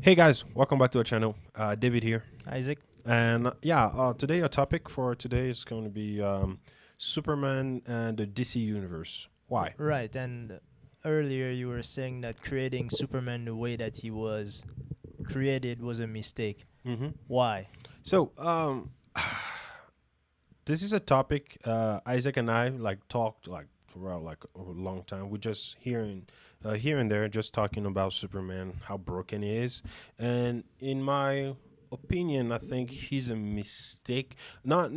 Hey guys, welcome back to our channel. David here, Isaac. and today our topic for today is going to be Superman and the DC universe. Why? Right, and earlier you were saying that creating Superman the way that he was created was a mistake. hmm Why? So this is a topic Isaac and I talked for a long time. We just here and there just talking about Superman, how broken he is, and in my opinion, I think he's a mistake. Not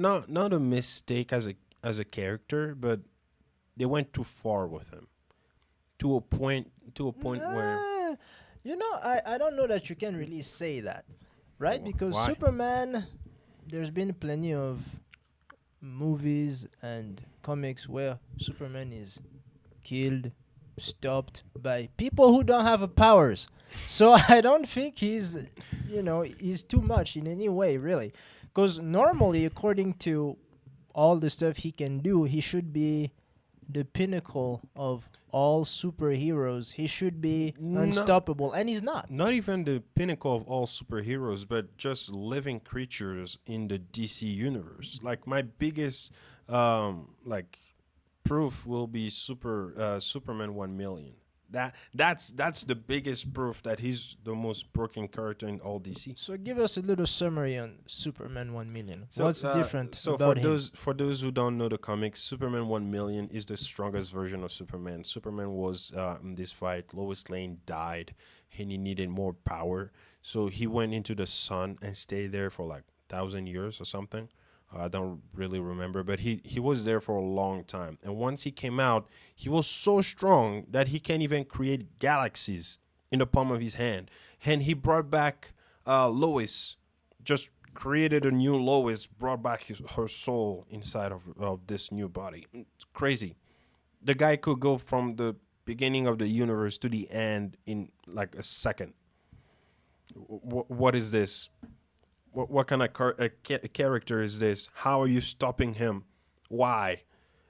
a mistake as a character, but they went too far with him to a point where Uh, I don't know that you can really say that, right? Because why? Superman, there's been plenty of movies and comics where Superman is killed, stopped by people who don't have powers. So I don't think he's too much in any way, really. Because normally, according to all the stuff he can do, he should be the pinnacle of all superheroes. He should be No, unstoppable, and he's not. not even the pinnacle of all superheroes, but just living creatures in the DC universe. Like my biggest proof will be Superman 1 million. That's the biggest proof that he's the most broken character in all DC. So give us a little summary on Superman 1 million. So, What's different so about him? for those who don't know the comics, Superman 1 million is the strongest version of Superman. Superman was in this fight. Lois Lane died, and he needed more power, so he went into the sun and stayed there for like 1,000 years or something. I don't really remember, but he was there for a long time. And once he came out, he was so strong that he can even create galaxies in the palm of his hand. And he brought back Lois, just created a new Lois, brought back her soul inside of this new body. It's crazy. The guy could go from the beginning of the universe to the end in like a second. What is this? What kind of character is this? How are you stopping him? Why?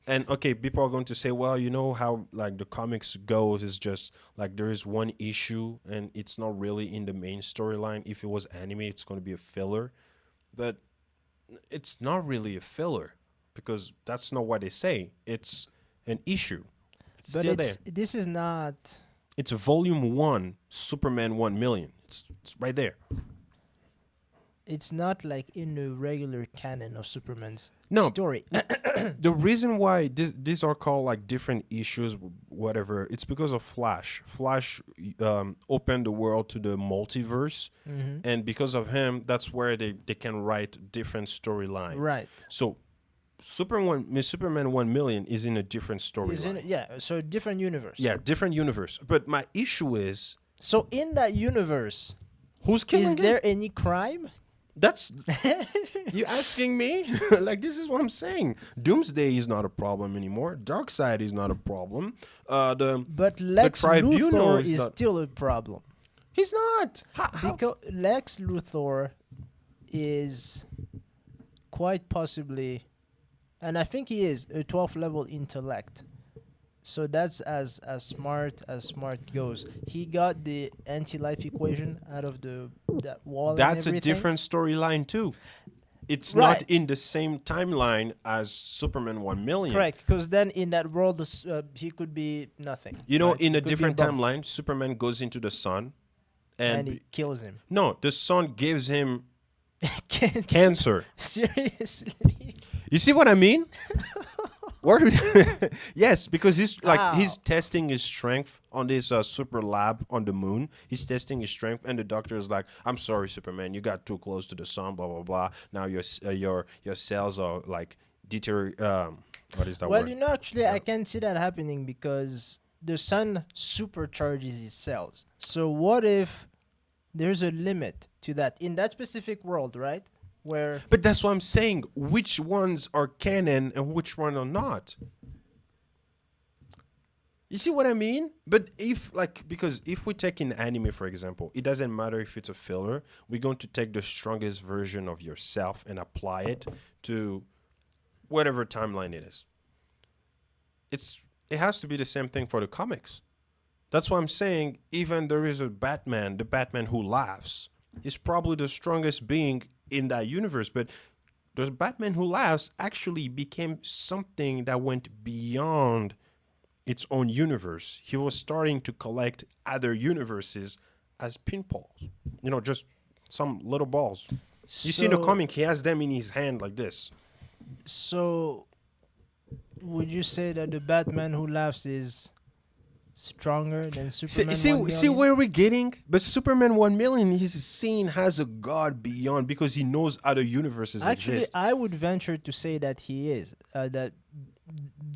And okay, people are going to say, well, you know how like the comics goes is just like there is one issue and it's not really in the main storyline. If it was anime, it's going to be a filler, but it's not really a filler because that's not what they say. It's an issue. It's But still there. this is not. It's a volume one, Superman 1 million. It's right there. It's not like in the regular canon of Superman's No, story. the reason why these are called like different issues, whatever, it's because of Flash. Flash opened the world to the multiverse, hmm and because of him, that's where they can write different storyline. Right. So, Superman 1 million is in a different He's in, storyline. yeah, so different universe. Yeah, different universe. But my issue is So in that universe, who's killing is him? there any crime? That's you asking me? Like this is what I'm saying. Doomsday is not a problem anymore. Darkseid is not a problem. The But Lex Tribunal Luthor is is not- still a problem he's not. How? because Lex Luthor is quite possibly, and I think he is a 12th level intellect. So that's as smart goes. He got the anti-life equation out of that wall. And That's a everything. different storyline too. It's not Right. in the same timeline as Superman 1 million. Correct, because then in that world, he could be nothing. You know, right? in He a could be different bum, timeline, Superman goes into the sun, and and he kills him. no, the sun gives him Cancer. cancer. Seriously. You see what I mean? Where? Yes, because he's How? testing his strength on this super lab on the moon. He's testing his strength, and the doctor is like, "I'm sorry, Superman, you got too close to the sun. Blah blah blah. Now your cells are like what is that Well, word? actually, Yeah. I can see that happening because the sun supercharges his cells. So what if there's a limit to that in that specific world, right? Where But that's what I'm saying. Which ones are canon and which one are not? You see what I mean? But because if we take in anime, for example, it doesn't matter if it's a filler. We're going to take the strongest version of yourself and apply it to whatever timeline it is. It has to be the same thing for the comics. That's why I'm saying even there is a Batman, the Batman who laughs, is probably the strongest being in that universe. But the Batman who laughs actually became something that went beyond its own universe. He was starting to collect other universes as pinballs. Just some little balls. You see in the So, comic, he has them in his hand like this. so would you say that the Batman who laughs is stronger than Superman 1 See million? where we're getting? But Superman 1 million, he's seen as a god beyond because he knows other universes Actually, exist. I would venture to say that he is. That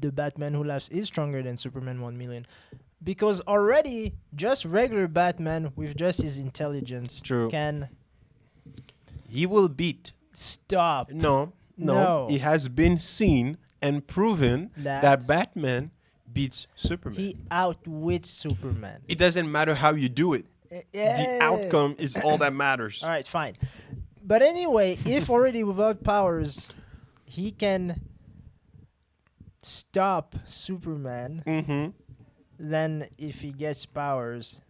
the Batman who laughs is stronger than Superman 1 million. Because already, just regular Batman with just his intelligence True. can He will beat. stop No. No. It has been seen and proven that Batman beats Superman. he outwits Superman. It doesn't matter how you do it. Yeah. The outcome is all that matters. All right, fine. But anyway, if already without powers, he can stop Superman, Mm-hmm. then if he gets powers,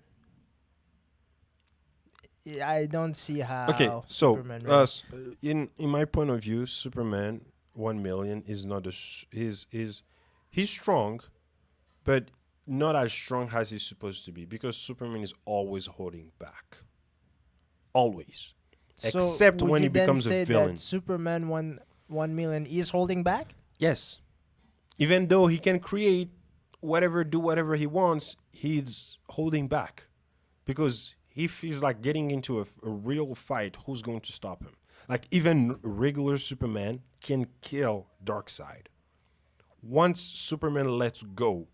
I don't see how. Okay, so Superman really- in my point of view, Superman 1 million is not he's strong, but not as strong as he's supposed to be because Superman is always holding back, always, So except would when you he then becomes say a villain. that Superman 1 million is holding back. Yes, even though he can create do whatever he wants, he's holding back because if he's like getting into a real fight, who's going to stop him? Like even regular Superman can kill Darkseid. Once Superman lets go,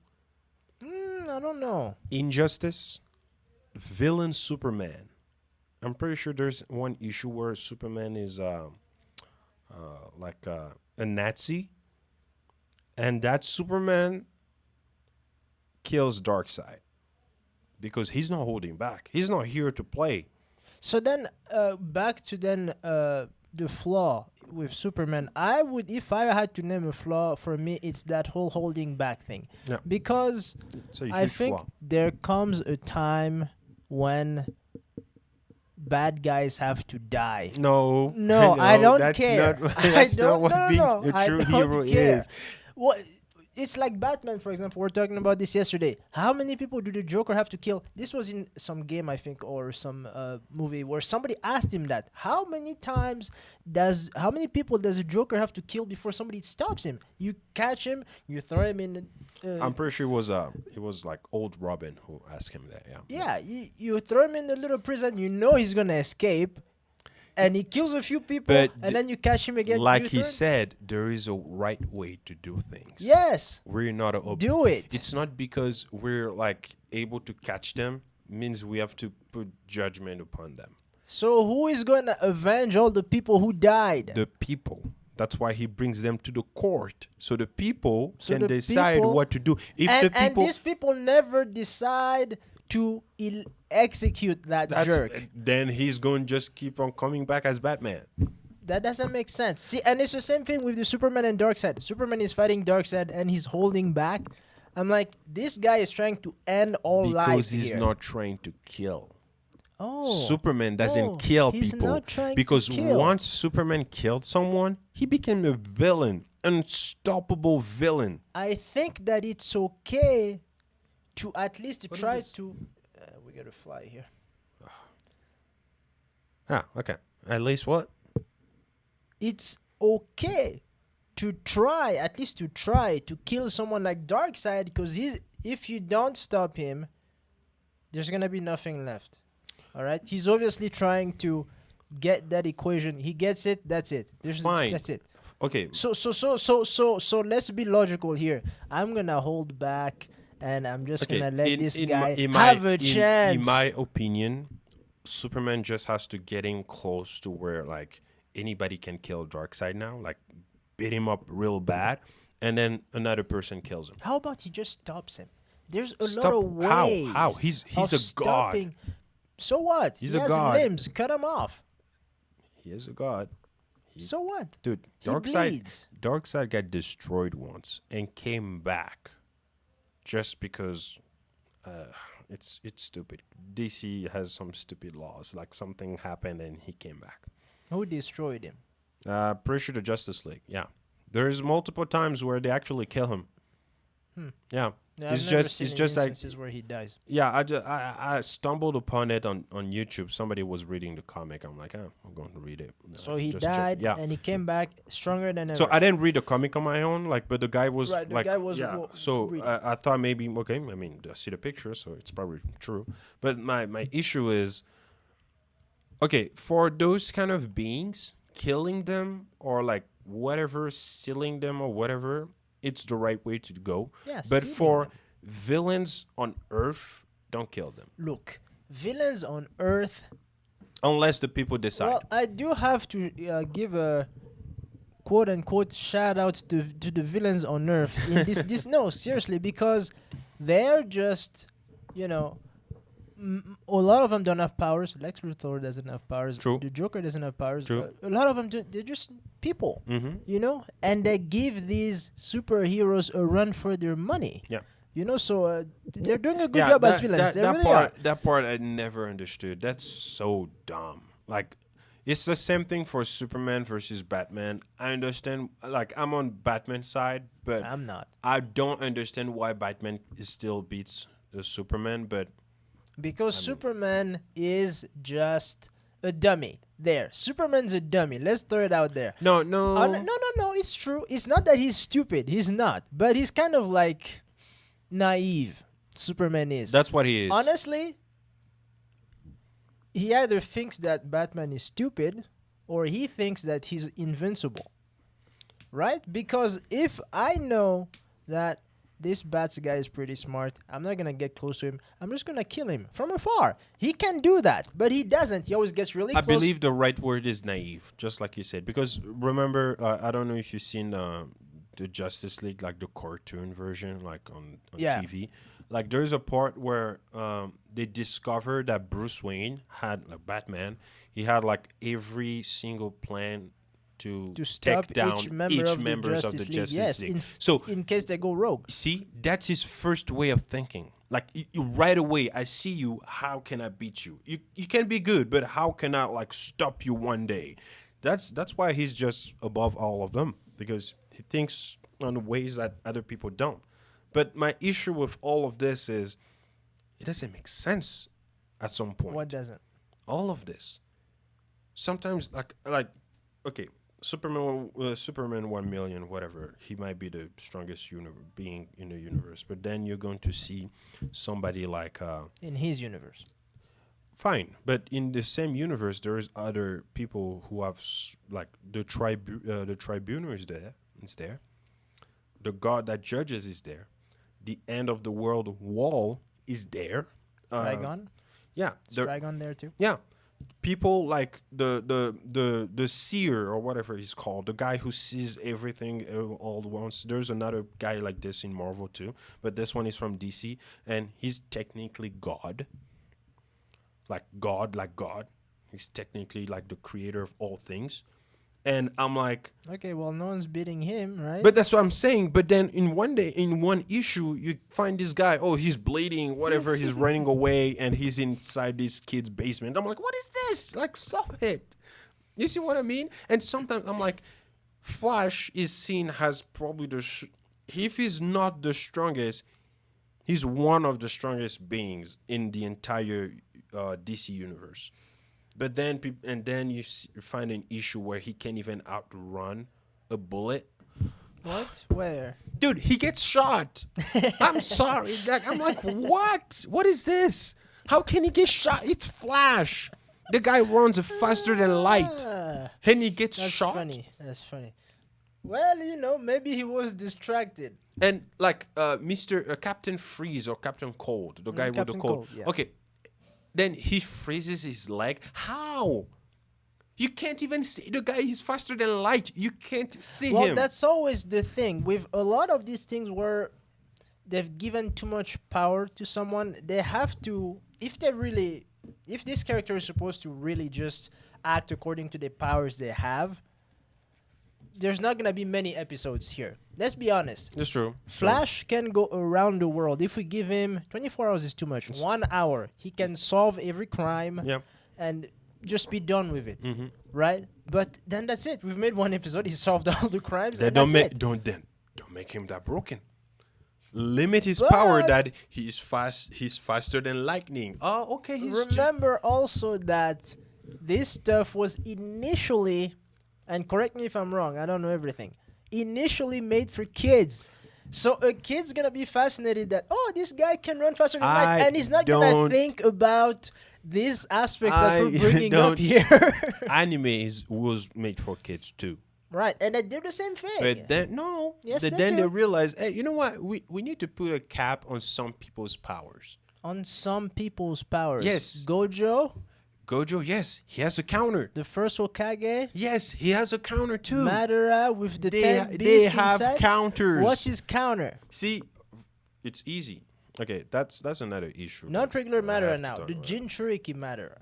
I don't know. Injustice, villain Superman. I'm pretty sure there's one issue where Superman is a Nazi, and that Superman kills Darkseid because he's not holding back. He's not here to play. So then, back to the flaw with Superman. I would, if I had to name a flaw, for me, it's that whole holding back thing. Yeah. Because It's a huge I think flaw. there comes a time when bad guys have to die. No, No, I don't that's care. Not, I that's don't, not what no, being no, a I true don't hero care. is. What? It's like Batman, for example. We're talking about this yesterday. How many people do the Joker have to kill? This was in some game, I think, or some movie where somebody asked him that. How many people does the Joker have to kill before somebody stops him? You catch him, you throw him in. I'm pretty sure it was like old Robin who asked him that. Yeah. Yeah, you throw him in the little prison. You know he's gonna escape, and he kills a few people, But and then you catch him again. Like you he throw him- said, there is a right way to do things. Yes, We're not do it. It's not because we're like able to catch them means we have to put judgment upon them. So who is gonna avenge all the people who died? The people. That's why he brings them to the court, so the people So can the decide people- what to do. If and, the people, and these people never decide to execute that jerk. then he's going to just keep on coming back as Batman. That doesn't make sense. See, and it's the same thing with the Superman and Darkseid. Superman is fighting Darkseid and he's holding back. I'm like, this guy is trying to end all life Because he's here. not trying to kill. Oh, Superman doesn't Oh, kill he's people not trying to because kill. once Superman killed someone, he became a villain, unstoppable villain. I think that it's okay to at least What is try this? to. We gotta fly here. Ah, okay. At least what? It's okay to try, at least to try to kill someone like Darkseid, because if you don't stop him, there's gonna be nothing left. All right, he's obviously trying to get that equation. He gets it. That's it. Fine. That's it. Okay. So let's be logical here. I'm gonna hold back, and I'm just Okay. gonna let this guy my- have a in- chance. In my opinion, Superman just has to get him close to where like anybody can kill Darkseid now, like beat him up real bad, and then another person kills him. How about he just stops him? There's a Stop- lot of ways. How? He's of a god. stopping. So what? He's he a has god. limbs. Cut him off. He is a god. So what? Dude, He Darkseid bleeds. Darkseid got destroyed once and came back just because it's stupid. DC has some stupid laws. Like something happened and he came back. Who destroyed him? Pretty sure the Justice League. Yeah, there's multiple times where they actually kill him. Hmm. Yeah, Yeah, It's I've never just- seen it's any just like- instances where he dies. yeah. I stumbled upon it on YouTube. Somebody was reading the comic. I'm like, I'm going to read it. So he Just check. died, Yeah. and he came back stronger than ever. So I didn't read the comic on my own, like, but the guy was Right, the like, guy was yeah. wa- So reading. I thought maybe okay. I mean, I see the picture, so it's probably true. But my issue is, okay, for those kind of beings, killing them or like whatever, stealing them or whatever, it's the right way to go. Yeah, But sealing for them. villains on Earth, don't kill them Look, villains on Earth. unless the people decide. Well, I do have to give a quote unquote shout out to the villains on Earth in this. No, seriously, because they're just, you know, a lot of them don't have powers. Lex Luthor doesn't have powers. True. The Joker doesn't have powers. True. A lot of them, they're just people, Mm-hmm. you know, and they give these superheroes a run for their money. Yeah. You know, so they're doing a good job as villains. They really are. That part I never understood. That's so dumb. Like, it's the same thing for Superman versus Batman. I understand. Like, I'm on Batman's side, but I'm not. I don't understand why Batman still beats Superman. But Because I mean- Superman is just a dummy. There. Superman's a dummy. Let's throw it out there. no. No. It's true. It's not that he's stupid. He's not. But he's kind of like naive. Superman is. That's what he is. Honestly, he either thinks that Batman is stupid or he thinks that he's invincible. Right? Because if I know that this Bats guy is pretty smart, I'm not gonna get close to him. I'm just gonna kill him from afar. He can do that, but he doesn't. He always gets really I close. believe the right word is naive, just like you said. Because remember, I don't know if you've seen the Justice League, like the cartoon version, like on Yeah. TV. Like there's a part where they discover that Bruce Wayne had, like Batman, he had like every single plan to stop take down each member of the members of the Justice League. Justice Yes, League. in, So in case they go rogue. see, that's his first way of thinking. Like right away, I see you. How can I beat you? You can be good, but how can I like stop you one day? That's why he's just above all of them, because he thinks on ways that other people don't. But my issue with all of this is it doesn't make sense at some point. What doesn't? All of this. Sometimes like okay, Superman 1 million, whatever, he might be the strongest being in the universe, but then you're going to see somebody like In his universe. fine, but in the same universe there is other people who have like the tribunal is there, the god that judges is there, the end of the world wall is there. Trigon? Yeah, Is the- Trigon there too? yeah, people like the seer or whatever he's called, the guy who sees everything all at once. There's another guy like this in Marvel too, but this one is from DC, and he's technically God. Like God. He's technically like the creator of all things, and I'm like, Okay, well, no one's beating him, right? but that's what I'm saying. But then in one issue, you find this guy. Oh, he's bleeding. Whatever. He's running away, and he's inside this kid's basement. I'm like, what is this? Like, stop it. You see what I mean? And sometimes I'm like, Flash is seen as probably if he's not the strongest, he's one of the strongest beings in the entire DC universe. But then you find an issue where he can't even outrun a bullet. What? Where? Dude, he gets shot. I'm sorry. Like, I'm like, what? What is this? How can he get shot? It's Flash. The guy runs faster than light, Ah, and he gets that's shot. funny. That's funny. Well, you know, maybe he was distracted. And like Mr. Captain Freeze or Captain Cold, the guy with the Captain cold. Cold, yeah. Okay, then he freezes his leg. How? You can't even see the guy. He's faster than light. You can't see Well, him. that's always the thing with a lot of these things where they've given too much power to someone. They have to, if this character is supposed to really just act according to the powers they have, there's not gonna be many episodes here. Let's be honest. It's true. Flash can go around the world. If we give him 24 hours is too much. 1 hour, he can solve every crime Yeah. and just be done with it, Mm-hmm. right? But then that's it. We've made one episode. He solved all the crimes. They and don't that's make it. don't make him that broken. Limit his power. But- That he's fast. He's faster than lightning. Oh, okay. Remember also that this stuff was initially, and correct me if I'm wrong, I don't know everything, initially made for kids. So a kid's gonna be fascinated that, oh, this guy can run faster than light, I and he's not gonna don't- think about these aspects that I we're bringing up don't- here. Anime was made for kids too. Right, and they do the same thing. But then no. Yes, But they then do. they realize, hey, you know what? We need to put a cap on some people's powers. On some people's powers. Yes. Gojo, Gojo, yes, he has a counter. the first Hokage, Yes, he has a counter too. Madara with the they 10 they beasts have inside. counters. What's his counter? See, it's easy. Okay, that's another issue. Not regular I have Madara to now. talk The about. Jinchuriki Madara.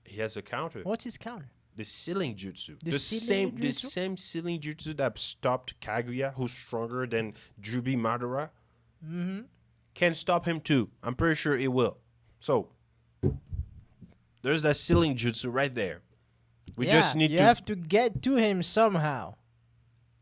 He has a counter. What's his counter? The sealing jutsu. The The sealing the jutsu? same sealing jutsu that stopped Kaguya, who's stronger than Jubi Madara, Mm-hmm. can stop him too. I'm pretty sure it will. So there's that sealing jutsu right there. We just need you to, have to get to him somehow.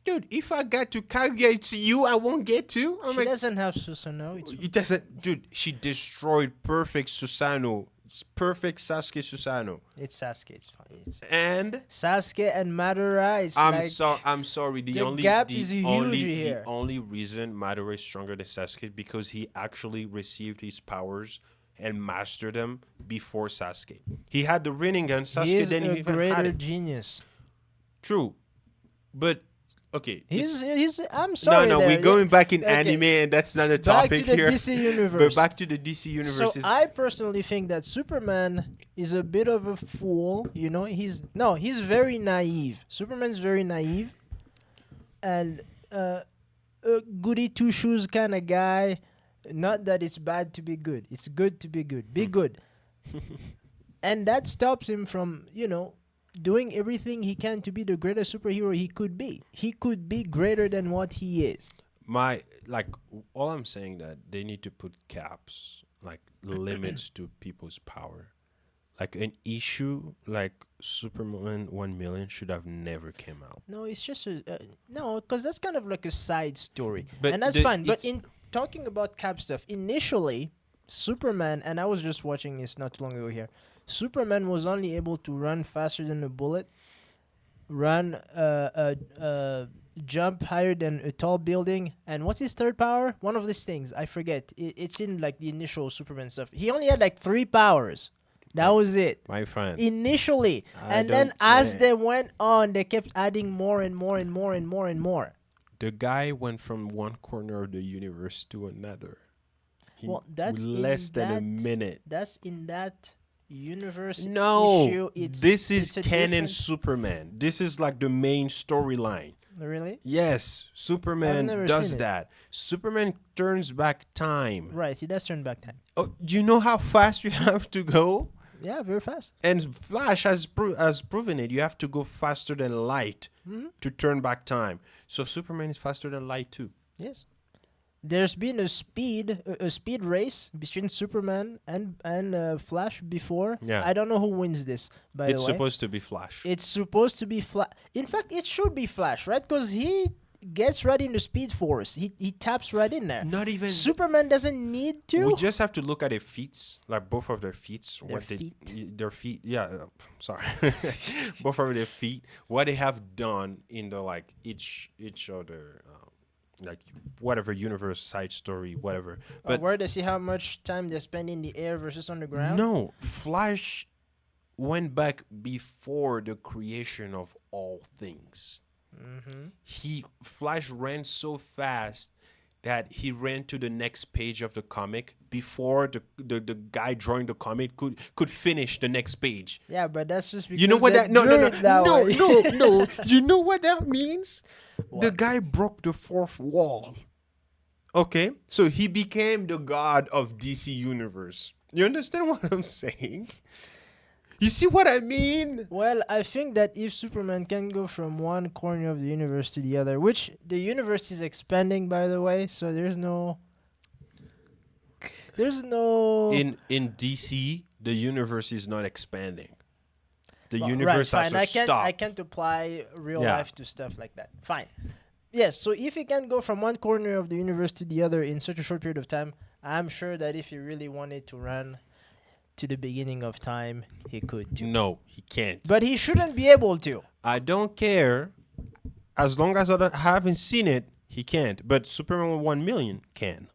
dude. If I got to Kaguya, it's you. I won't get to. I'm She like, doesn't have Susanoo. It's it doesn't, dude. She destroyed perfect Susanoo, perfect Sasuke Susanoo, Sasuke. It's fine. It's and Sasuke and Madara. It's I'm like I'm sorry. the gap is huge here. The only reason Madara is stronger than Sasuke is because he actually received his powers and mastered them before Sasuke. He had the Rinnegan. Sasuke he is didn't a even greater had it. genius. True, but okay. He's. I'm no, sorry. no, there. we're going back in Okay. anime, and that's not a Back topic to the here. DC universe. But back to the DC universe. So I personally think that Superman is a bit of a fool. You know, he's very naive. Superman's very naive, and a goody two shoes kind of guy. Not that it's bad to be good. It's good to be good. Be good, and that stops him from doing everything he can to be the greatest superhero he could be. He could be greater than what he is. All I'm saying that they need to put caps, like limits to people's power. Like an issue like Superman 1 million should have never came out. No, it's just no, because that's kind of like a side story, But and that's the- fine. But it's- in talking about cap stuff, initially, Superman, and I was just watching this not too long ago here. Superman was only able to run faster than a bullet, jump higher than a tall building, and what's his third power? One of these things I forget. It's in like the initial Superman stuff. He only had like 3 powers. That was it. My friend. Initially, and then as they went on, they kept adding more and more and more and more and more. The guy went from one corner of the universe to another. Well, that's with in less than a that- minute. That's in that universe. No, issue. this is it's a canon different- Superman. This is like the main storyline. Really? Yes, Superman never does seen it. that. Superman turns back time. Right. He does turn back time. Oh, do you know how fast you have to go? Yeah, very fast. And Flash has proven it. You have to go faster than light to turn back time. So Superman is faster than light too. Yes. There's been a speed race between Superman and Flash before. Yeah. I don't know who wins this. By It's the way, supposed to be Flash. it's supposed to be Flash. In fact, it should be Flash, right? Because he gets right in the Speed Force. He taps right in there. Not even. Superman doesn't need to. We just have to look at their feet, like both of their feet. Their Their feet. Yeah, sorry, both of their feet. What they have done in the like each other, like whatever universe, side story, whatever. But where they see how much time they spend in the air versus on the ground. no, Flash went back before the creation of all things. Flash ran so fast that he ran to the next page of the comic before the guy drawing the comic could finish the next page. Yeah, but that's just because You know what they that no drew it that way. no. You know what that means? The guy broke the fourth wall. Okay? So he became the god of DC Universe. You understand what I'm saying? You see what I mean? Well, I think that if Superman can go from one corner of the universe to the other, which the universe is expanding, by the way, so there's no. In DC, the universe is not expanding. The Well, universe right, has fine. to stop. I can't apply real Yeah. life to stuff like that. Fine. Yes, so if he can go from one corner of the universe to the other in such a short period of time, I'm sure that if he really wanted to run to the beginning of time, he could too. No, he can't. But he shouldn't be able to. I don't care. As long as haven't seen it, he can't. But Superman 1 million can.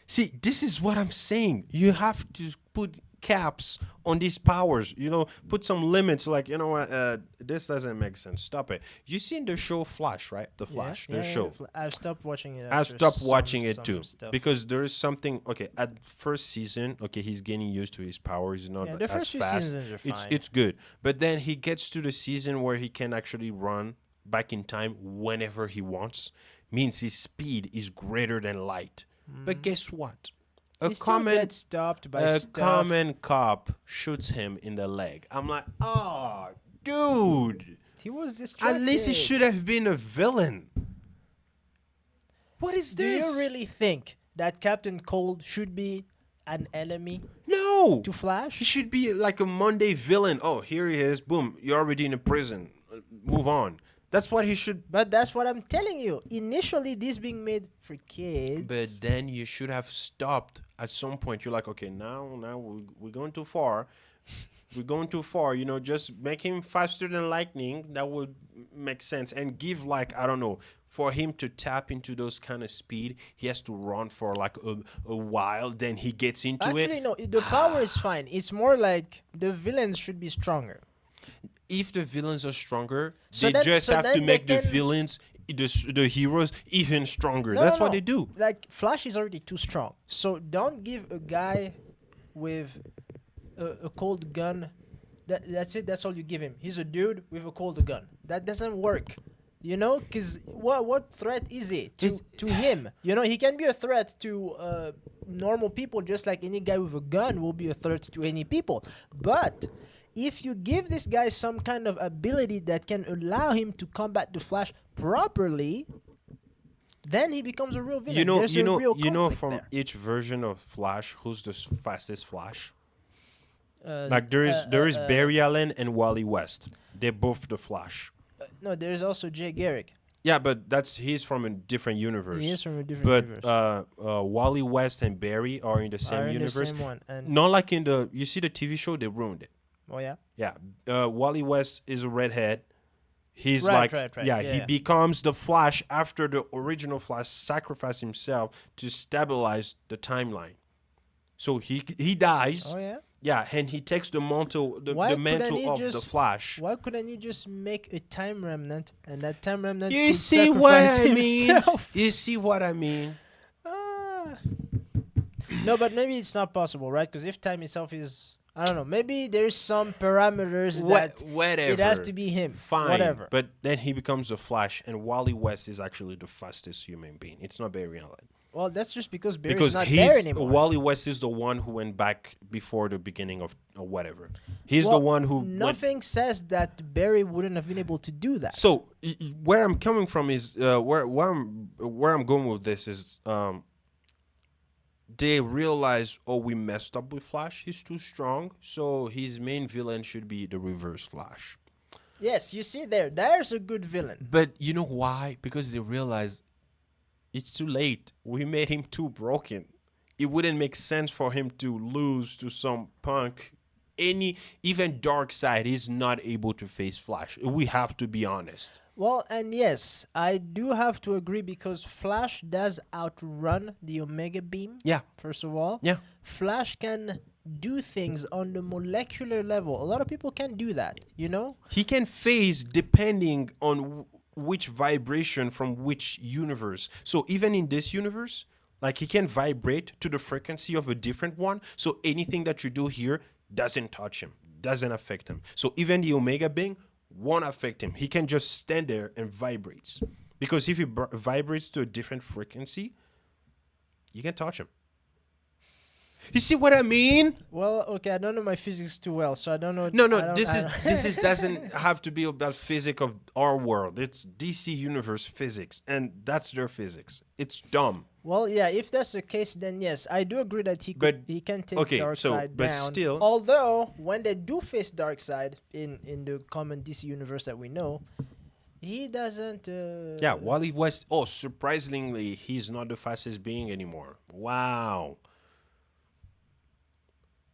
See, this is what I'm saying. You have to put caps on these powers. Put some limits. Like, you know what? This doesn't make sense. Stop it. You seen the show Flash, right? The Flash, the show. I've stopped watching it. I after stopped watching some it too stuff. because there is something. Okay, at first season, okay, he's getting used to his powers. He's not Yeah, the as first few fast. seasons are fine. It's good, but then he gets to the season where he can actually run back in time whenever he wants. Means his speed is greater than light. But guess what? He still gets stopped by A stuff. common cop shoots him in the leg. I'm like, oh, dude. He was distracted. At least he should have been a villain. What is Do this? you really think that Captain Cold should be an enemy No. to Flash? He should be like a Monday villain. Oh, here he is. Boom. You're already in a prison. Move on. That's what he should. But that's what I'm telling you. Initially, this being made for kids. But then you should have stopped at some point. You're like, okay, now we're going too far. We're going too far. Just make him faster than lightning. That would make sense. And give, like, I don't know, for him to tap into those kind of speed, he has to run for like a while. Then he gets into it. Actually, no. The power is fine. It's more like the villains should be stronger. If the villains are stronger, So they then- just so have to then make they the can- villains, the heroes, even stronger. No, That's no, what no. they do. Like, Flash is already too strong. So don't give a guy with a cold gun. That's it. That's all you give him. He's a dude with a cold gun. That doesn't work. Because what threat is he to him? He can be a threat to normal people, just like any guy with a gun will be a threat to any people. But if you give this guy some kind of ability that can allow him to combat the Flash properly, then he becomes a real villain. There's a real conflict from there. each version of Flash, who's the fastest Flash? Uh, Like there is Barry Allen and Wally West. They're both the Flash. No, there's also Jay Garrick. Yeah, but he's from a different universe. He is from a different But universe. Wally West and Barry are in the same Are in universe. the same one. And Not like in the you see the TV show, they ruined it. oh yeah, Yeah, Wally West is a redhead. He's Right, like, right. yeah, Yeah, he yeah. becomes the Flash after the original Flash sacrificed himself to stabilize the timeline. So he dies. oh yeah. Yeah, and he takes the mantle, the Why mantle couldn't he of the just- Flash. Why couldn't he just make a time remnant, and that time remnant You could see what sacrifice I mean? himself? You see what I mean? Ah. No, but maybe it's not possible, right? Because if time itself is, I don't know, maybe there's some parameters that Whatever. it has to be him. Fine. Whatever. But then he becomes the Flash, and Wally West is actually the fastest human being. It's not Barry Allen. Well, that's just because Barry's Because not there he's anymore. Wally West is the one who went back before the beginning of whatever. He's Well, the one who went. nothing says that Barry wouldn't have been able to do that. So where I'm coming from is where I'm going with this is they realize, oh, we messed up with Flash. He's too strong, so his main villain should be the Reverse Flash. Yes, you see there's a good villain. But you know why? Because they realize it's too late. We made him too broken. It wouldn't make sense for him to lose to some punk. Even Darkseid is not able to face Flash. We have to be honest. Well, and yes, I do have to agree because Flash does outrun the Omega Beam. Yeah. First of all. Yeah. Flash can do things on the molecular level. A lot of people can do that, He can phase depending on which vibration from which universe. So even in this universe, like he can vibrate to the frequency of a different one. So anything that you do here doesn't touch him, doesn't affect him. So even the Omega Being won't affect him. He can just stand there and vibrates. Because if he vibrates to a different frequency, you can touch him. You see what I mean? Well, okay, I don't know my physics too well, so I don't know. No, I no, don't, this I is don't- this is doesn't have to be about physics of our world. It's DC universe physics, and that's their physics. It's dumb. Well, yeah, if that's the case, then yes, I do agree that But, he can take okay, Darkseid but down. still- Although when they do face Darkseid in the common DC universe that we know, he doesn't. Yeah, Wally West. Oh, surprisingly, he's not the fastest being anymore. Wow.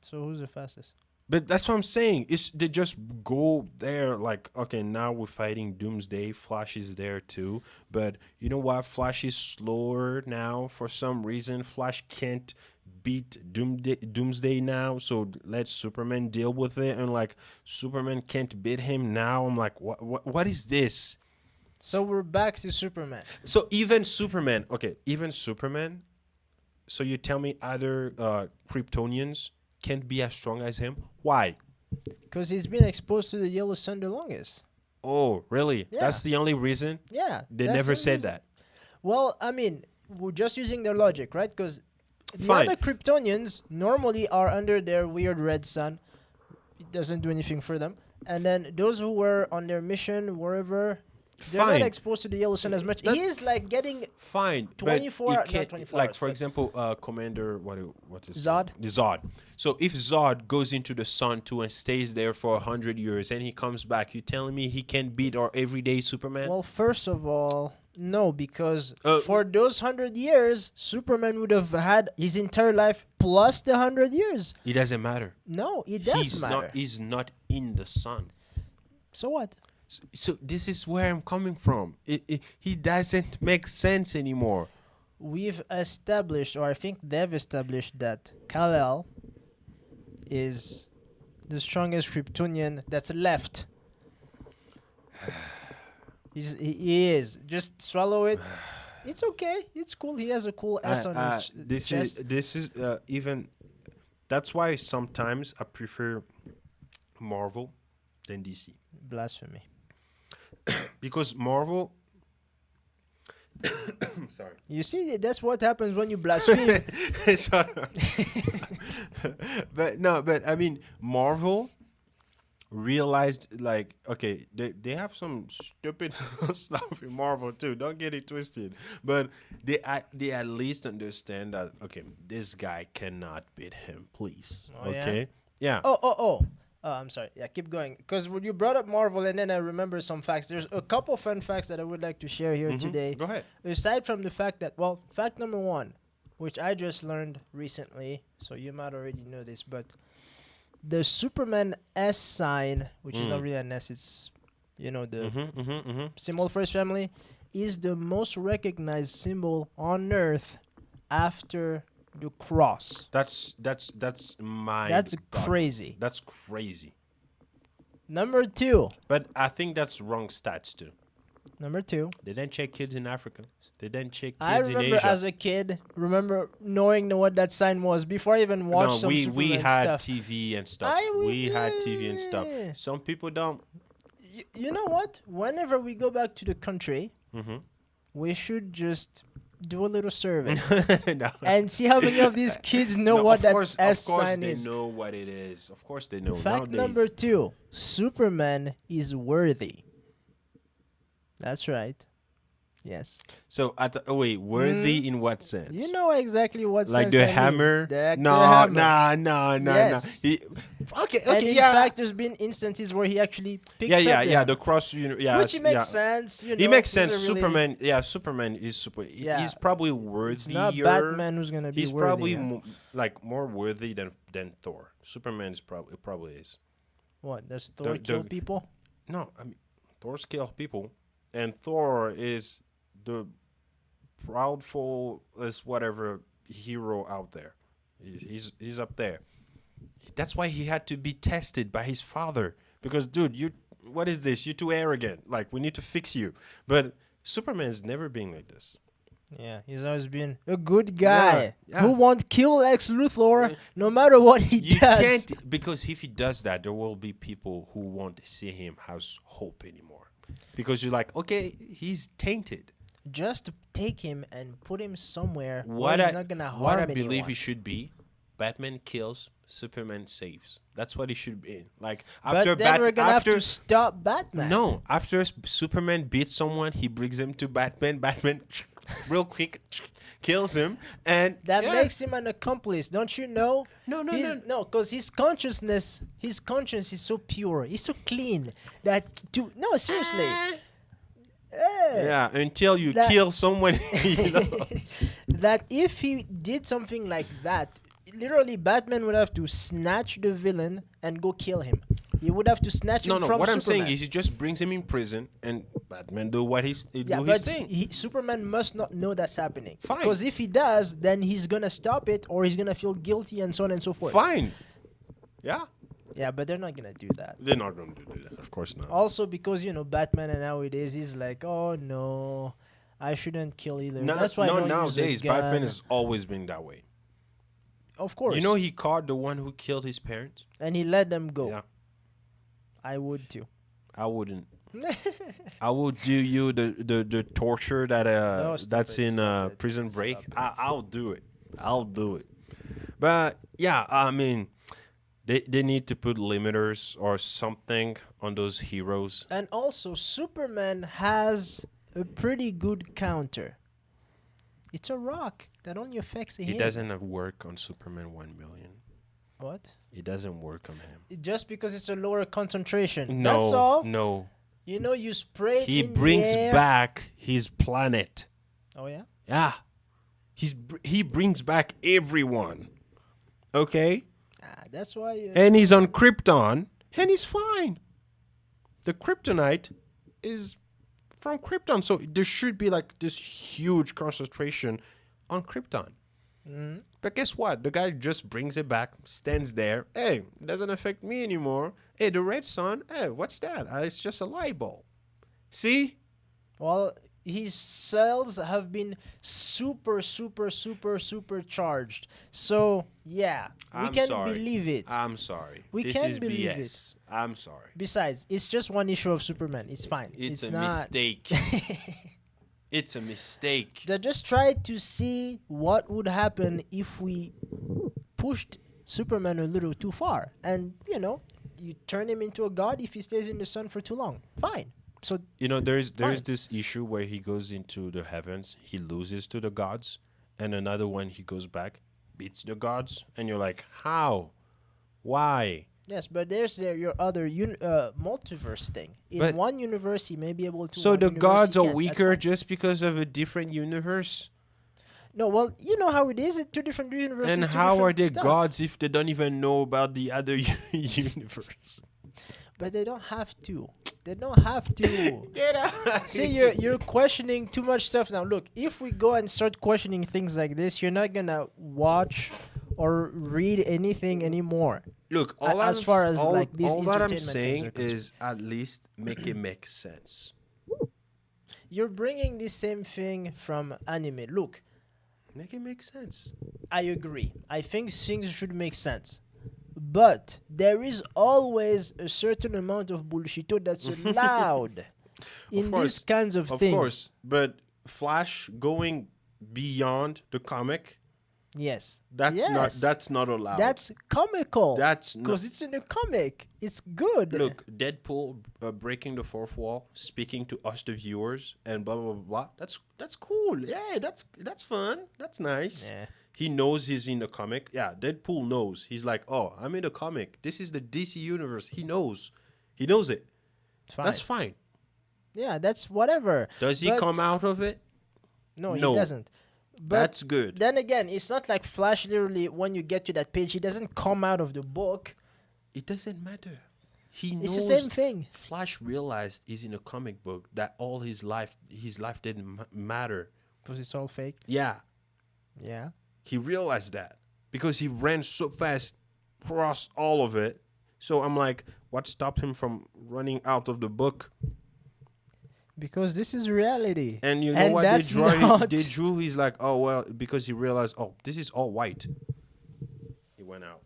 So who's the fastest? But that's what I'm saying. It's they just go there like, okay, now we're fighting Doomsday. Flash is there too. But you know what? Flash is slower now for some reason. Flash can't beat Doomsday now. So let Superman deal with it. And like Superman can't beat him now. I'm like, what is this? So we're back to Superman. So even Superman, okay, even Superman. So you tell me other Kryptonians can't be as strong as him? Why? Because he's been exposed to the yellow sun the longest. Oh, really? Yeah. That's the only reason? Yeah. They that's never the said reason. that. Well, I mean, we're just using their logic, right? Because the Fine. other Kryptonians normally are under their weird red sun. It doesn't do anything for them. And then those who were on their mission, wherever, they're Fine. not exposed to the yellow sun as much. He That's- is like getting Fine. 24 but not you can't, 24 like hours, for but- example, Commander what's his Zod? name? The Zod. So if Zod goes into the sun too and stays there for 100 years and he comes back, you telling me he can beat our everyday Superman? Well, first of all, no, because Uh, for those 100 years, Superman would have had his entire life plus the 100 years. It doesn't matter. No, it does He's matter. he's not in the sun. So what? So this is where I'm coming from. He doesn't make sense anymore. We've established, or I think they've established, that Kal-El is the strongest Kryptonian that's left. He is. Just swallow it. It's okay. It's cool. He has a cool S on his this chest. is even. That's why sometimes I prefer Marvel than DC Blasphemy. because Marvel. Sorry. You see, that's what happens when you blaspheme. Shut up. but I mean, Marvel realized like, okay, they have some stupid stuff in Marvel too. Don't get it twisted. But they at least understand that, okay, this guy cannot beat him. Please, Oh, yeah? okay, yeah. Oh, I'm sorry. Yeah, keep going. Because when you brought up Marvel, and then I remember some facts. There's a couple fun facts that I would like to share here Mhm. today. Go ahead. Aside from the fact that, well, fact number one, which I just learned recently, so you might already know this, but the Superman S sign, which is not Mm. really an S, it's, the Mm-hmm. symbol for his family, is the most recognized symbol on Earth after the cross. That's my. That's crazy. That's crazy. Number two. But I think that's wrong stats too. Number two. They didn't check kids in Africa. They didn't check kids I in remember Asia. as a kid, knowing what that sign was before I even watched some we Superman had stuff. TV and stuff. I would- We had TV and stuff. yeah. Some people don't. You know what? Whenever we go back to the country, Mhm. we should just do a little survey No. and see how many of these kids know No, what of that course, S of course sign they is. know what it is. Of course they know. Fact Nowadays. number two: Superman is worthy. That's right. Yes. So wait, worthy in what sense? You know exactly what like sense the I mean. hammer? The No, hammer. no. Yes. Okay, And in yeah. fact, there's been instances where he actually picks yeah, up yeah, the yeah. hammer, The cross, yeah, which makes yeah. sense. It makes these are sense. really- Superman, yeah, Superman is super. Yeah. He's probably It's worthier. not Batman who's gonna be He's worthy, probably huh? like more worthy than Thor. Superman is probably is. What? Does Thor kill people? No, I mean Thor's kill people, and Thor is the proudful as whatever hero out there. He's up there. That's why he had to be tested by his father because, dude, what is this? You're too arrogant. Like we need to fix you. But Superman's never been like this. Yeah, he's always been a good guy yeah. who won't kill Lex Luthor no matter what he You does. can't, because if he does that, there will be people who won't see him as hope anymore. Because you're like, okay, he's tainted. Just to take him and put him somewhere What where I he's not gonna harm what I anyone. believe he should be Batman kills, Superman saves. That's what it should be. Like But after then we're gonna have after to stop Batman. no, after Superman beats someone, he brings him to Batman. Batman, real quick, kills him, and That yeah. makes him an accomplice, don't you know? no, no, He's, no. no, because his consciousness, his conscience is so pure, he's so clean that to no seriously. Eh, Yeah, until you That- kill someone, you know. that if he did something like that, literally Batman would have to snatch the villain and go kill him. He would have to snatch No, him no. from What I'm saying Superman. is, he just brings him in prison, and Batman do what Yeah, do but his thing. Superman must not know that's happening. Fine. Because if he does, then he's gonna stop it, or he's gonna feel guilty, and so on and so forth. Fine. Yeah, Yeah, but they're not gonna do that. they're not going to do that. Of course not. Also, because Batman and nowadays he's like, oh no, I shouldn't kill either. No, That's why I no, don't use a nowadays Batman gun. has always been that way. Of course. You know, he caught the one who killed his parents. and he let them go. Yeah, I would too. I wouldn't. I will do you the torture that No, stop that's it, in stop it, Prison Break. stop it. I'll do it. I'll do it. But yeah, I mean, they need to put limiters or something on those heroes. And also, Superman has a pretty good counter. It's a rock that only affects him. It doesn't work on Superman 1,000,000. What? It doesn't work on him. Just because it's a lower concentration. No, That's all. no. You spray it He in brings the air. back his planet. Oh yeah. Yeah, he brings back everyone. Okay. That's why. And he's on Krypton, and he's fine. The kryptonite is from Krypton, so there should be like this huge concentration on Krypton. Mhm. But guess what? The guy just brings it back, stands there. Hey, it doesn't affect me anymore. Hey, the red sun. Hey, what's that? It's just a light bulb. See? Well, his cells have been super charged. So yeah, we I'm can sorry. believe it. I'm sorry. We this can is believe BS. I'm sorry. Besides, it's just one issue of Superman. It's fine. It's a not. mistake. It's a mistake. They just tried to see what would happen if we pushed Superman a little too far, and you turn him into a god if he stays in the sun for too long. Fine. So You know, there's Fine. this issue where he goes into the heavens, he loses to the gods, and another one he goes back, beats the gods, and you're like, how? Why? yes, but there's your other multiverse thing. In But- one universe, he may be able to. So one the universe gods he are can't. That's weaker fine. just because of a different universe? No, well, you know how it is. It's two different universes. And two how are different they stuff. gods if they don't even know about the other universe? But they don't have to. They don't have to. Get out! See, you're questioning too much stuff now. Look, if we go and start questioning things like this, you're not gonna watch or read anything anymore. Look, all as I'm far s- as, all, like, these all that I'm entertainment things saying are concerned. is at least make it make sense. You're bringing the same thing from anime. Look, Make it make sense. I agree. I think things should make sense. But there is always a certain amount of bullshit that's allowed in course, these kinds of Of things. course, but Flash going beyond the comic, Yes. that's Yes. not allowed. That's comical. That's not. Because it's in a comic. It's good. Look, Deadpool breaking the fourth wall, speaking to us, the viewers, and blah blah blah. Blah. That's cool. Yeah, that's fun. That's nice. Yeah. He knows he's in the comic. Yeah, Deadpool knows. He's like, oh, I'm in the comic. This is the DC universe. He knows. He knows it. Fine. That's fine. Yeah, that's whatever. Does he But- come out of it? No, No. he doesn't. But That's good. then again, it's not like Flash literally, when you get to that page, he doesn't come out of the book. It doesn't matter. He It's knows. the same thing. Flash realized he's in a comic book that all his life didn't matter. Because it's all fake. Yeah, Yeah. he realized that because he ran so fast, across all of it. So I'm like, what stopped him from running out of the book? Because this is reality. And you know And what they that's drew? not- They drew. He's like, oh well, because he realized, oh, this is all white. He went out.